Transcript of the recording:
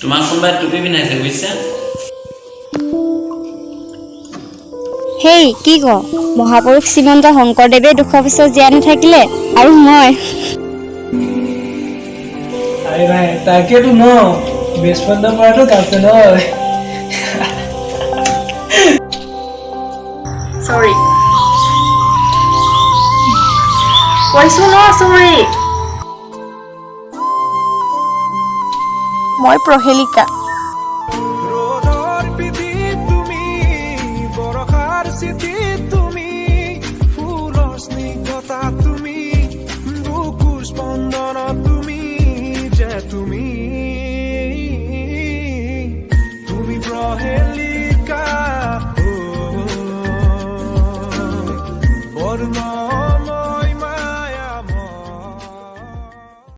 তোমাক কোনোবাই টুপি পিন্ধাইছে বুজিছা? হেই কি ক মহাপুৰুষ শ্ৰীমন্ত শংকৰদেৱে 200 বছৰ জীয়াই নাথাকিলে আৰু মই আৰে ভাই তাকেতো ন বেস্ট ফ্ৰেন্ড পড়াটো গাৰ্লফ্ৰেন্ড হয় Sorry. কৈছো ন sorry. মই প্ৰহেলিকা। ৰোদৰ পিঠি তুমি বৰখাৰ স্মৃতি তুমি ফুলৰ স্নিগ্ধতা তুমি বুকুৰ স্পন্দন তুমি যে তুমি